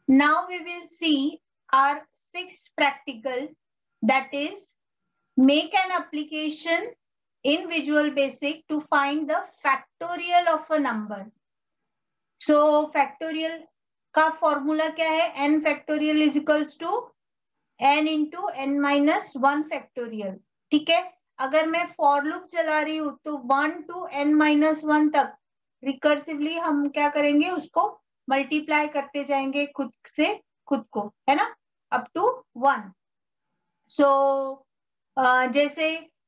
Now we will see our sixth practical, that is make an application in Visual Basic to find the factorial of a number. So factorial का formula क्या है? n factorial is equals to n into n minus 1 factorial. ठीक है, अगर मैं for loop चला रही हूं तो 1 to n minus 1 तक रिकर्सिवली हम क्या करेंगे, उसको मल्टीप्लाई करते जाएंगे खुद से खुद को, है ना, अप टू 1. सो जैसे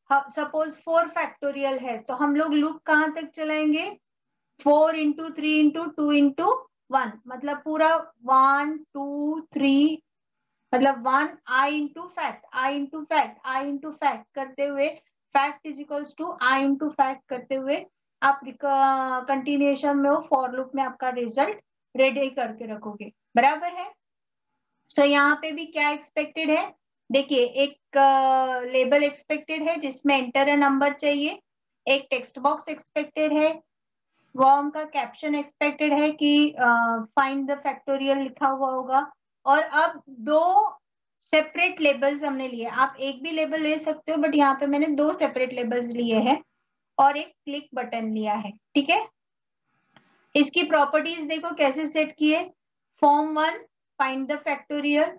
सपोज 4 फैक्टोरियल है तो हम लोग लूप कहां तक चलाएंगे? 4 into 3 into 2 into 1, मतलब पूरा 1 2 3, मतलब 1 i into fact, i into fact, i into fact करते हुए, fact is equals to i into fact करते हुए आप कंटिन्यूएशन में हो फॉर लूप में आपका रिजल्ट रेडी करके रखोगे. बराबर है? सो यहाँ पे भी क्या एक्सपेक्टेड है? देखिए, एक लेबल एक्सपेक्टेड है जिसमें एंटर अ नंबर चाहिए, एक टेक्स्ट बॉक्स एक्सपेक्टेड है, फॉर्म का कैप्शन एक्सपेक्टेड है कि फाइंड द फैक्टोरियल लिखा हुआ होगा. और अब दो सेपरेट लेबल्स हमने लिए. आप एक भी लेबल ले सकते हो, बट यहाँ पे मैंने दो सेपरेट लेबल्स लिए हैं और एक क्लिक बटन लिया है. ठीक है, इसकी प्रॉपर्टीज देखो कैसे सेट किए. Form 1 find the factorial,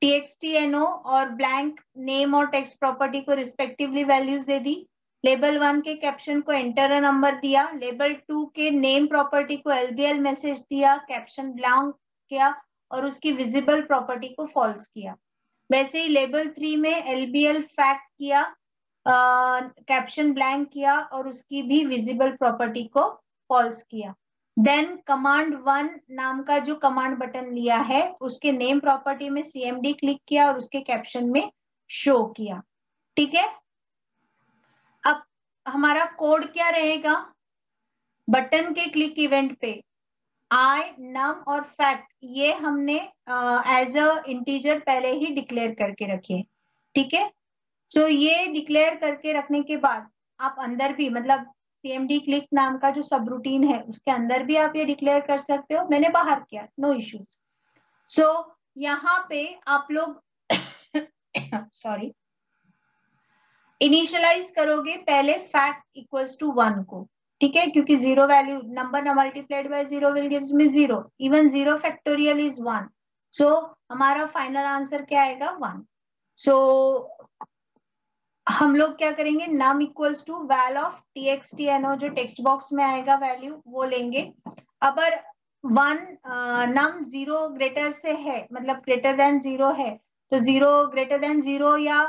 txt no और ब्लैंक नेम और टेक्स्ट प्रॉपर्टी को रिस्पेक्टिवली वैल्यूज दे दी. लेबल 1 के कैप्शन को एंटर अ नंबर दिया, लेबल 2 के नेम प्रॉपर्टी को एलबीएल मैसेज दिया, कैप्शन ब्लैंक किया और उसकी विजिबल प्रॉपर्टी को फॉल्स किया. वैसे ही लेबल 3 में एलबीएल फैक्ट किया, कैप्शन ब्लैंक किया और उसकी भी विजिबल प्रॉपर्टी को फॉल्स किया. देन कमांड 1 नाम का जो कमांड बटन लिया है उसके नेम प्रॉपर्टी में cmd क्लिक किया और उसके कैप्शन में शो किया. ठीक है, अब हमारा कोड क्या रहेगा? बटन के क्लिक इवेंट पे i, num और fact ये हमने एज अ इंटीजर पहले ही डिक्लेयर करके रखे. ठीक है, सो ये डिक्लेयर करके रखने के बाद आप अंदर भी, मतलब cmd क्लिक नाम का जो सब रूटीन है उसके अंदर भी आप ये डिक्लेयर कर सकते हो. मैंने बाहर किया, नो इश्यूज. सो यहाँ पे आप लोग सॉरी इनिशियलाइज करोगे पहले फैक्ट इक्वल्स टू 1 को. ठीक है, क्योंकि zero value number multiplied by zero will gives me zero, even zero factorial is 1. सो हमारा फाइनल आंसर क्या आएगा? 1. सो हम लोग क्या करेंगे? num equals to val of txt no, जो टेक्स्ट बॉक्स में आएगा वैल्यू वो लेंगे. अगर 1 num 0 ग्रेटर से है, मतलब ग्रेटर देन 0 है, तो 0 ग्रेटर देन 0 या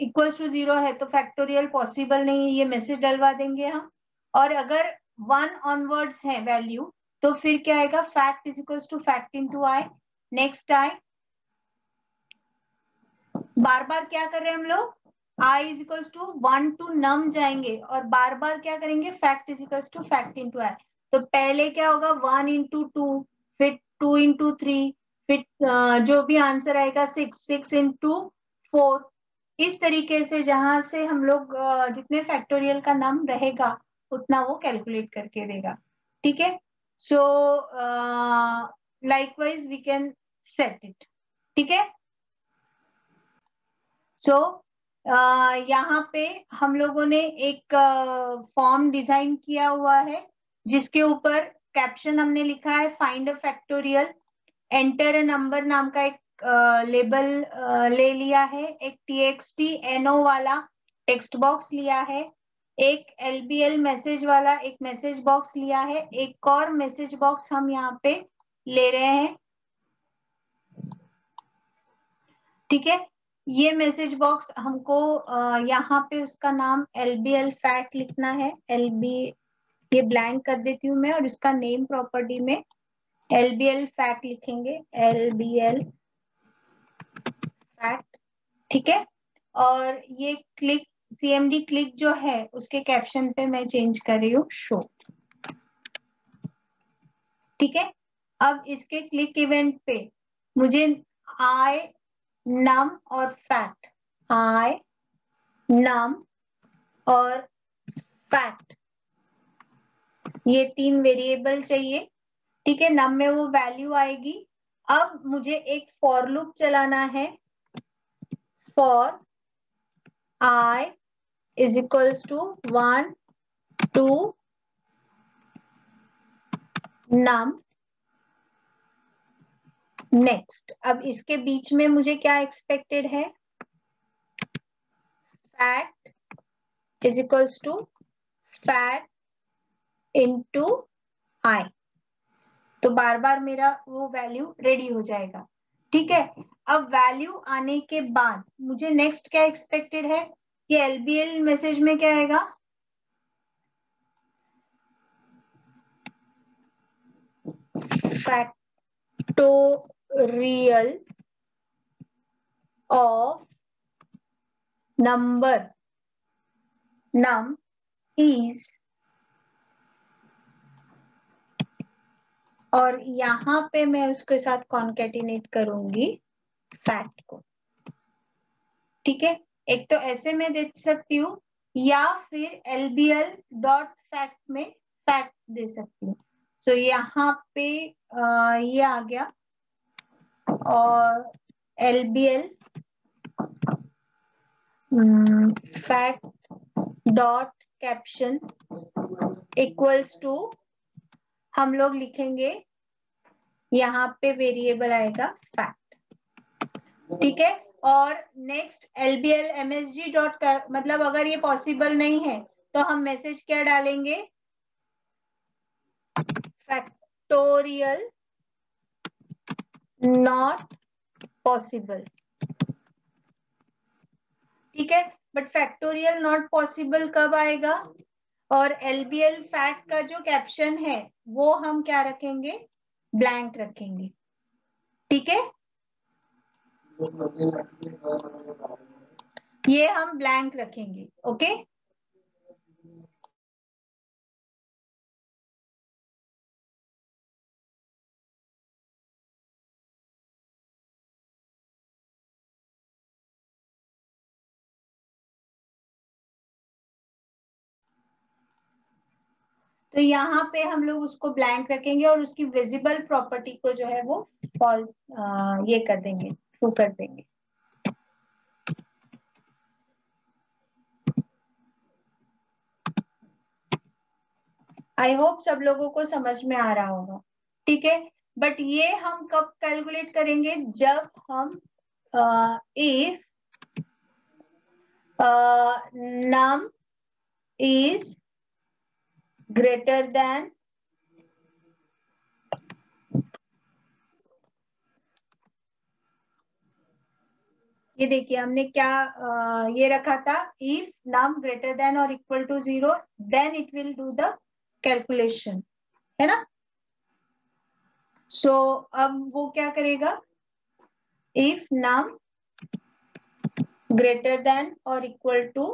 इक्वल्स टू 0 है तो फैक्टोरियल पॉसिबल नहीं है, ये मैसेज डलवा देंगे हम. और अगर 1 ऑनवर्ड्स है वैल्यू तो फिर क्या आएगा? Fact is equals to fact into i. Next i, बार बार क्या कर रहे हैं हम लोग? i is equals to 1 to num जाएंगे और बार बार क्या करेंगे? Fact is equals to fact into आई. तो पहले क्या होगा? 1 इंटू 2, फिर 2 इंटू 3, फिर जो भी आंसर आएगा 6 इंटू 4. इस तरीके से जहां से हम लोग जितने फैक्टोरियल का नम रहेगा उतना वो कैलकुलेट करके देगा. ठीक है, so likewise we can set it. ठीक है, सो यहाँ पे हम लोगों ने एक फॉर्म डिजाइन किया हुआ है जिसके ऊपर कैप्शन हमने लिखा है find a factorial, enter a number नाम का एक लेबल ले लिया है, एक txt no वाला टेक्स्ट बॉक्स लिया है, एक lbl मैसेज वाला एक मैसेज बॉक्स लिया है, एक और मैसेज बॉक्स हम यहाँ पे ले रहे हैं. ठीक है, ये मैसेज बॉक्स हमको यहाँ पे उसका नाम lbl फैक्ट लिखना है. ये ब्लैंक कर देती हूँ मैं और इसका नेम प्रॉपर्टी में lbl फैक्ट लिखेंगे, lbl फैक्ट. ठीक है, और ये क्लिक cmd क्लिक जो है उसके कैप्शन पे मैं चेंज कर रही हूँ शो. ठीक है, अब इसके क्लिक इवेंट पे मुझे i, num और फैक्ट, i, num और फैक्ट ये तीन वेरिएबल चाहिए. ठीक है, num में वो वैल्यू आएगी अब मुझे एक फॉर लूप चलाना है. For I is equals to 1 to num. Next, अब इसके बीच में मुझे क्या एक्सपेक्टेड है? Fact is equals to fact into आई. तो बार बार मेरा वो वैल्यू रेडी हो जाएगा. ठीक है. अब वैल्यू आने के बाद मुझे नेक्स्ट क्या एक्सपेक्टेड है कि एलबीएल मैसेज में क्या आएगा? Factorial of number num is, और यहां पे मैं उसके साथ कॉन्केटिनेट करूंगी फैक्ट को. ठीक है. एक तो ऐसे में दे सकती हूँ या फिर एलबीएल डॉट फैक्ट में फैक्ट दे सकती हूँ. सो यहाँ पे ये आ गया और LBL fact dot caption equals to, हम लोग लिखेंगे यहाँ पे वेरिएबल आएगा फैक्ट. ठीक है. और नेक्स्ट एलबीएल एमएसजी डॉट, मतलब अगर ये पॉसिबल नहीं है तो हम मैसेज क्या डालेंगे? Factorial not possible. ठीक है. बट फैक्टोरियल नॉट पॉसिबल कब आएगा? और एलबीएल फैक्ट का जो कैप्शन है वो हम क्या रखेंगे? ब्लैंक रखेंगे. ठीक है. ये हम ब्लैंक रखेंगे. ओके. तो यहाँ पे हम लोग उसको ब्लैंक रखेंगे और उसकी विजिबल प्रॉपर्टी को जो है वो फॉल्स ये कर देंगे, ट्रू कर देंगे. आई होप सब लोगों को समझ में आ रहा होगा. ठीक है. बट ये हम कब कैलकुलेट करेंगे? जब हम if num is greater than ये देखिए हमने क्या ये रखा था, if num greater than or equal to 0 then it will do the calculation, है ना. सो अब वो क्या करेगा? If num greater than or equal to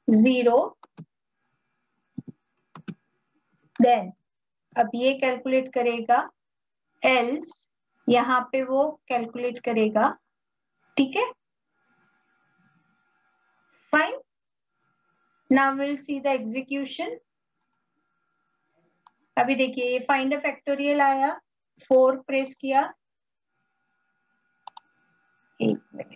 0 then, अब ये कैलकुलेट करेगा, एल्स यहाँ पे वो कैलकुलेट करेगा. ठीक है. Fine. Now will see the execution. अभी देखिए ये फाइंड अ फैक्टोरियल आया, 4 प्रेस किया. एक minute.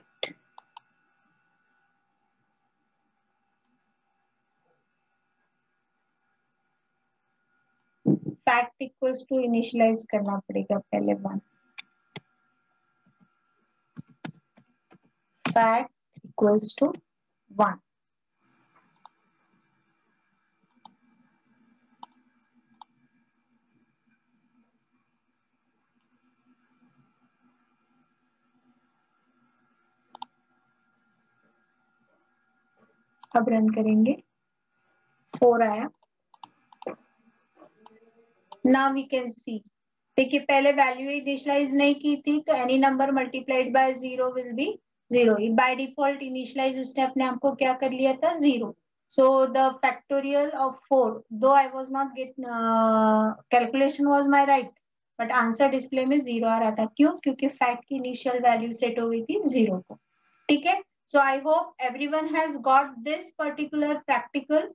Fact equals to initialise करना पड़ेगा पहले. 1 फैक्ट इक्वल्स टू 1. अब रन करेंगे. 4 आया. Now we can see. देखिए पहले वैल्यू इनिशियलाइज नहीं की थी तो any number multiplied by 0 will be 0. By default initialise उसने अपने आप को क्या कर लिया था? 0. So the factorial of 4, though I was not calculation was my right, but answer display में 0 आ रहा था. क्यों? क्योंकि फैक्ट की इनिशियल वैल्यू सेट हो गई थी 0 को. ठीक है. So I hope everyone has got this particular practical.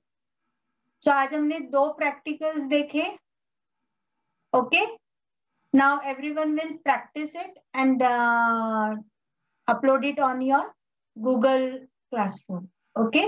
सो आज हमने 2 प्रैक्टिकल्स देखे. Okay, now everyone will practice it and upload it on your Google Classroom. Okay.